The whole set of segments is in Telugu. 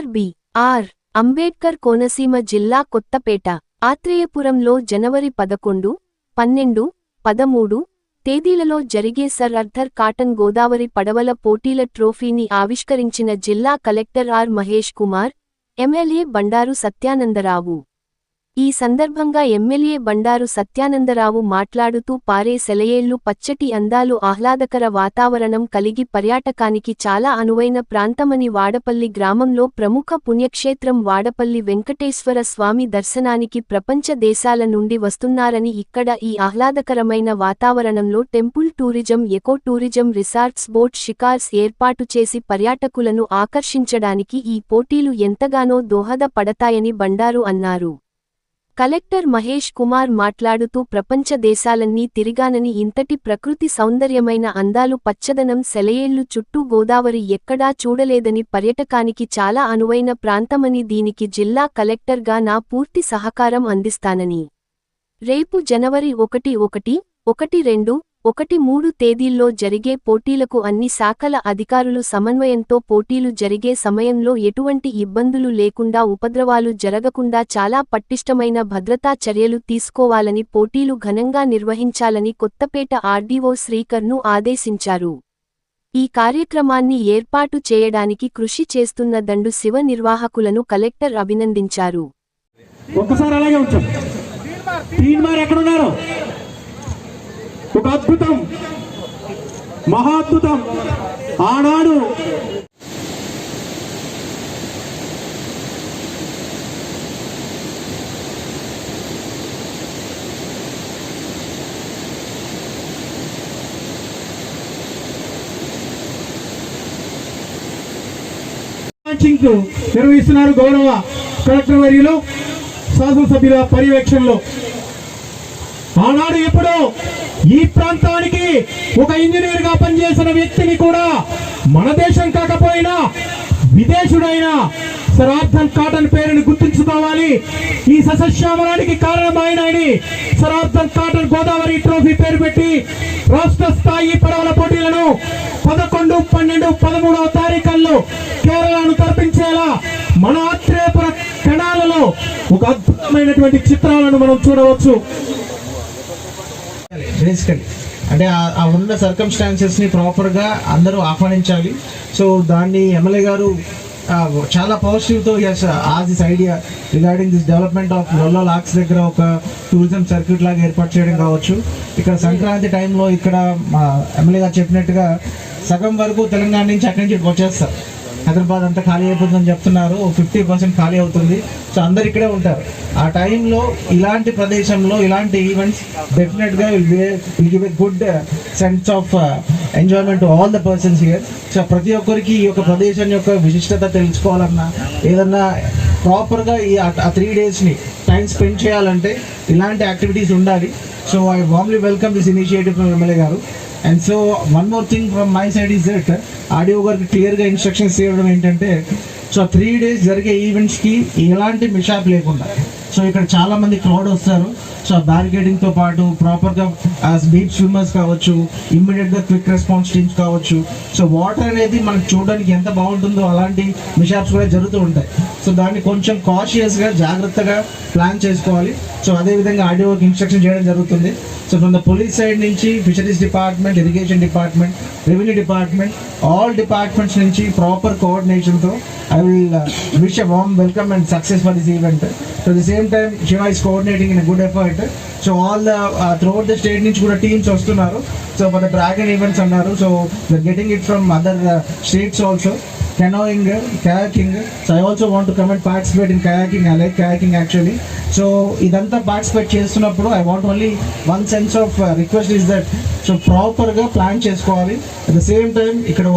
Doctor B.R.. అంబేడ్కర్ కోనసీమ జిల్లా కొత్తపేట ఆత్రేయపురంలో జనవరి 11, 12, 13 తేదీలలో జరిగే సర్ ఆర్థర్ కాటన్ గోదావరి పడవల పోటీల ట్రోఫీని ఆవిష్కరించిన జిల్లా collector R. Mahesh Kumar, MLA Bandaru Satyanandarao. ఈ సందర్భంగా ఎమ్మెల్యే బండారు సత్యానందరావు మాట్లాడుతూ పారే సెలయేళ్లు, పచ్చటి అందాలు, ఆహ్లాదకర వాతావరణం కలిగి పర్యాటకానికి చాలా అనువైన ప్రాంతమని, వాడపల్లి గ్రామంలో ప్రముఖ పుణ్యక్షేత్రం వాడపల్లి వెంకటేశ్వర స్వామి దర్శనానికి ప్రపంచ దేశాల నుండి వస్తున్నారని, ఇక్కడ ఈ ఆహ్లాదకరమైన వాతావరణంలో temple tourism, eco tourism, resorts, boat షికార్స్ ఏర్పాటు చేసి పర్యాటకులను ఆకర్షించడానికి ఈ పోటీలు ఎంతగానో దోహద పడతాయని బండారు అన్నారు. కలెక్టర్ మహేష్ కుమార్ మాట్లాడుతూ ప్రపంచ దేశాలన్నీ తిరిగానని, ఇంతటి ప్రకృతి సౌందర్యమైన అందాలు, పచ్చదనం, సెలయేళ్లు చుట్టూ గోదావరి ఎక్కడా చూడలేదని, పర్యటకానికి చాలా అనువైన ప్రాంతమని, దీనికి జిల్లా కలెక్టర్గా నా పూర్తి సహకారం అందిస్తానని, రేపు జనవరి 1, 1, 1, 2, 1, 3 తేదీల్లో జరిగే పోటీలకు అన్ని శాఖల అధికారులు సమన్వయంతో పోటీలు జరిగే సమయంలో ఎటువంటి ఇబ్బందులు లేకుండా, ఉపద్రవాలు జరగకుండా చాలా పటిష్టమైన భద్రతా చర్యలు తీసుకోవాలని, పోటీలు ఘనంగా నిర్వహించాలని కొత్తపేట ఆర్డీఓ శ్రీకర్ను ఆదేశించారు. ఈ కార్యక్రమాన్ని ఏర్పాటు చేయడానికి కృషి చేస్తున్న దండు శివ నిర్వాహకులను కలెక్టర్ అభినందించారు. ఒక అద్భుతం, మహాద్భుతం. ఆనాడు నిర్వహిస్తున్నారు గౌరవ కలెక్టర్ వర్యులు శాసనసభ్యుల పర్యవేక్షణలో. ఆనాడు ఎప్పుడో ఈ ప్రాంతానికి ఒక ఇంజనీర్ గా పనిచేసిన వ్యక్తిని కూడా మన దేశం కాకపోయినా విదేశుడైన సర్ ఆర్థర్ కాటన్ పేరుని గుర్తుంచుకోవాలి. ఈ సస్యశ్యామలానికి కారణమైన sir Arthur cotton Godavari trophy పేరు పెట్టి రాష్ట్ర స్థాయి పడవల పోటీలను 11, 12, 13వ తారీఖుల్లో కేరళను తరపించేలా మన ఆత్రేయపుర కణాలలో ఒక అద్భుతమైనటువంటి చిత్రాలను మనం చూడవచ్చు. బేసికలీ అంటే ఆ ఉన్న సర్కమ్స్టాన్సెస్ని ప్రాపర్గా అందరూ ఆహ్వానించాలి. సో దాన్ని ఎమ్మెల్యే గారు చాలా పాజిటివ్తో as this idea regarding this development of Lolla locks దగ్గర ఒక టూరిజం సర్క్యూట్ లాగా ఏర్పాటు చేయడం కావచ్చు. ఇక్కడ సంక్రాంతి టైంలో ఇక్కడ మా ఎమ్మెల్యే గారు చెప్పినట్టుగా సగం వరకు తెలంగాణ నుంచి అక్కడి నుంచి వచ్చేస్తారు. హైదరాబాద్ అంతా ఖాళీ అయిపోతుందని చెప్తున్నారు, 50% ఖాళీ అవుతుంది. సో అందరు ఇక్కడే ఉంటారు. ఆ టైంలో ఇలాంటి ప్రదేశంలో ఇలాంటి ఈవెంట్స్ డెఫినెట్గా will give a good sense of enjoyment to all the persons here. So ప్రతి ఒక్కరికి ఈ యొక్క ప్రదేశం యొక్క విశిష్టత తెలుసుకోవాలన్నా, ఏదన్నా ప్రాపర్గా ఆ 3 డేస్ని టైం స్పెండ్ చేయాలంటే ఇలాంటి యాక్టివిటీస్ ఉండాలి. So I warmly welcome this initiative from MLA గారు. And so one more thing from my side is that RDO గారికి క్లియర్గా ఇన్స్ట్రక్షన్స్ ఇవ్వడం ఏంటంటే, సో 3 డేస్ జరిగే ఈవెంట్స్కి ఎలాంటి మిషాప్ లేకుండా, సో ఇక్కడ చాలామంది క్రౌడ్ వస్తారు. సో బ్యారికేడింగ్తో పాటు ప్రాపర్గా బీచ్ స్విమ్మర్స్ కావచ్చు, ఇమ్మీడియట్గా క్విక్ రెస్పాన్స్ టీమ్స్ కావచ్చు. సో వాటర్ అనేది మనకు చూడడానికి ఎంత బాగుంటుందో అలాంటి మిషాప్స్ కూడా జరుగుతూ ఉంటాయి. సో దాన్ని కొంచెం కాషియస్గా జాగ్రత్తగా ప్లాన్ చేసుకోవాలి. సో అదేవిధంగా ఆర్డీఓకి ఇన్స్ట్రక్షన్ చేయడం జరుగుతుంది. So from the police side నుంచి fisheries department, irrigation department, revenue department, all departments నుంచి ప్రాపర్ కోఆర్డినేషన్తో I will wish a warm welcome and success for this event. So at the same time, Shiva is coordinating in a good effort. So all the throughout the state నుంచి కూడా teams వస్తున్నారు. So for the dragon events అన్నారు. So we're getting it from other states also. Canoeing, kayaking. So I also want to come and participate in kayaking. I like kayaking actually. So ఇదంతా పార్టిసిపేట్ చేస్తున్నప్పుడు I want only one sense of request is that so ప్రాపర్గా ప్లాన్ చేసుకోవాలి. అట్ ద సేమ్ టైం ఇక్కడ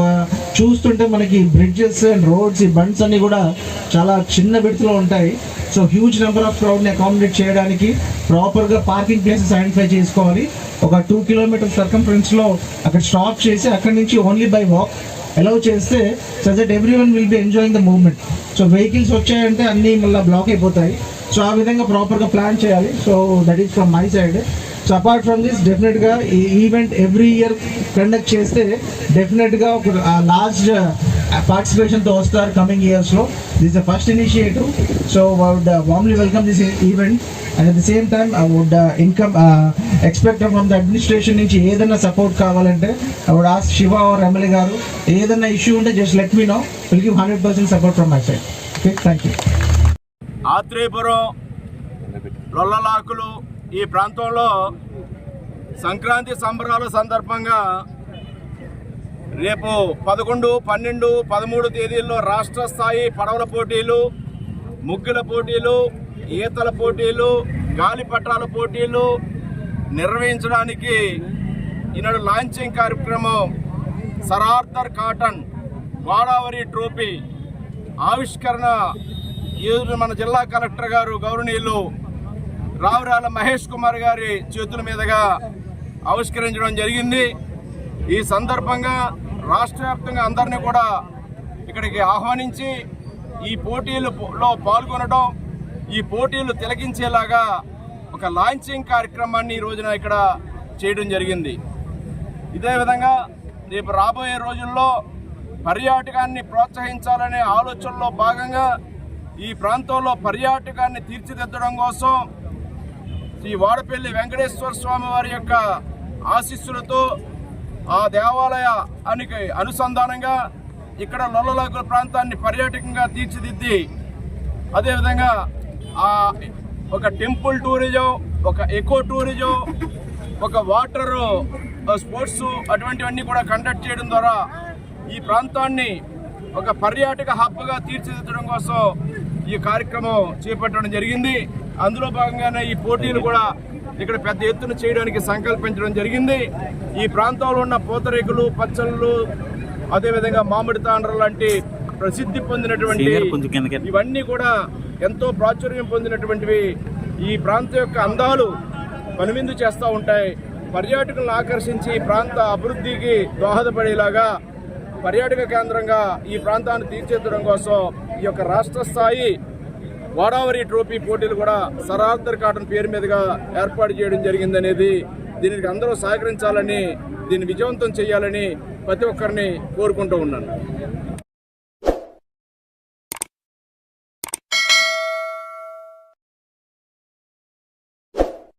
చూస్తుంటే మనకి బ్రిడ్జెస్ అండ్ రోడ్స్, ఈ బండ్స్ అన్నీ కూడా చాలా చిన్న విడతలో ఉంటాయి. సో హ్యూజ్ నెంబర్ ఆఫ్ క్రౌడ్ని అకామిడేట్ చేయడానికి ప్రాపర్గా పార్కింగ్ ప్లేసెస్ ఐడెంటిఫై చేసుకోవాలి. ఒక 2 కిలోమీటర్ సర్కంఫరెన్స్లో అక్కడ స్టాప్ చేసి అక్కడి నుంచి ఓన్లీ బై వాక్ అలౌ చేస్తే so that everyone will be enjoying the movement. So vehicles వచ్చాయంటే అన్నీ మళ్ళీ బ్లాక్ అయిపోతాయి. సో ఆ విధంగా ప్రాపర్గా ప్లాన్ చేయాలి. So that is from my side. So apart from this డెఫినెట్గా ఈ ఈవెంట్ ఎవ్రీ ఇయర్ కండక్ట్ చేస్తే డెఫినెట్గా ఒక లార్జ్ పార్టిసిపేషన్తో వస్తారు కమింగ్ ఇయర్స్లో. This is the first initiative. So I would warmly welcome this event. And at the same time I would expect from the administration నుంచి ఏదైనా సపోర్ట్ కావాలంటే ఐ వుడ్ ఆస్క్ శివ ఆర్ ఎమ్మెల్యే గారు, ఏదైనా ఇష్యూ ఉంటే just let me know, will give 100% support from my side. Okay, thank you. Atreyapuram, Lollalakulu ఈ ప్రాంతంలో సంక్రాంతి సంబరాల సందర్భంగా రేపు 11, 12, 13 తేదీల్లో రాష్ట్ర స్థాయి పడవల పోటీలు, ముగ్గుల పోటీలు, ఈతల పోటీలు, గాలిపటాల పోటీలు నిర్వహించడానికి ఈనాడు లాంచింగ్ కార్యక్రమం sir Arthur cotton Godavari trophy ఆవిష్కరణ ఈరోజు మన జిల్లా కలెక్టర్ గారు గౌరవనీయులు రావురాల మహేష్ కుమార్ గారి చేతుల మీదుగా ఆవిష్కరించడం జరిగింది. ఈ సందర్భంగా రాష్ట్ర వ్యాప్తంగా అందరినీ కూడా ఇక్కడికి ఆహ్వానించి ఈ పోటీలలో పాల్గొనడం, ఈ పోటీలు తిలకించేలాగా ఒక లాంచింగ్ కార్యక్రమాన్ని ఈ రోజున ఇక్కడ చేయడం జరిగింది. ఇదే విధంగా రేపు రాబోయే రోజుల్లో పర్యాటకాన్ని ప్రోత్సహించాలనే ఆలోచనలో భాగంగా ఈ ప్రాంతంలో పర్యాటకాన్ని తీర్చిదిద్దడం కోసం శ్రీ వాడపల్లి వెంకటేశ్వర స్వామి వారి యొక్క ఆశీస్సులతో ఆ దేవాలయానికి అనుసంధానంగా ఇక్కడ లొల్లలాకుల ప్రాంతాన్ని పర్యాటకంగా తీర్చిదిద్ది, అదేవిధంగా ఒక టెంపుల్ టూరిజం, ఒక ఎకో టూరిజం, ఒక వాటర్ స్పోర్ట్స్ అటువంటివన్నీ కూడా కండక్ట్ చేయడం ద్వారా ఈ ప్రాంతాన్ని ఒక పర్యాటక హబ్గా తీర్చిదిద్దడం కోసం ఈ కార్యక్రమం చేపట్టడం జరిగింది. అందులో భాగంగానే ఈ పోటీలు కూడా ఇక్కడ పెద్ద ఎత్తున చేయడానికి సంకల్పించడం జరిగింది. ఈ ప్రాంతంలో ఉన్న పూతరేకులు, పచ్చళ్ళు, అదేవిధంగా మామిడి తాండ్ర లాంటి ప్రసిద్ధి పొందినటువంటి ఇవన్నీ కూడా ఎంతో ప్రాచుర్యం పొందినటువంటివి. ఈ ప్రాంతం యొక్క అందాలు కనువిందు చేస్తూ ఉంటాయి. పర్యాటకులను ఆకర్షించి ప్రాంత అభివృద్ధికి దోహదపడేలాగా పర్యాటక కేంద్రంగా ఈ ప్రాంతాన్ని తీర్చిదిద్దడం కోసం ఈ యొక్క రాష్ట్ర స్థాయి గోదావరి ట్రోఫీ పోటీలు కూడా సర్ ఆర్థర్ కాటన్ పేరు మీదుగా ఏర్పాటు చేయడం జరిగిందనేది, దీనికి అందరూ సహకరించాలని, దీన్ని విజయవంతం చేయాలని ప్రతి ఒక్కరిని కోరుకుంటూ ఉన్నాను.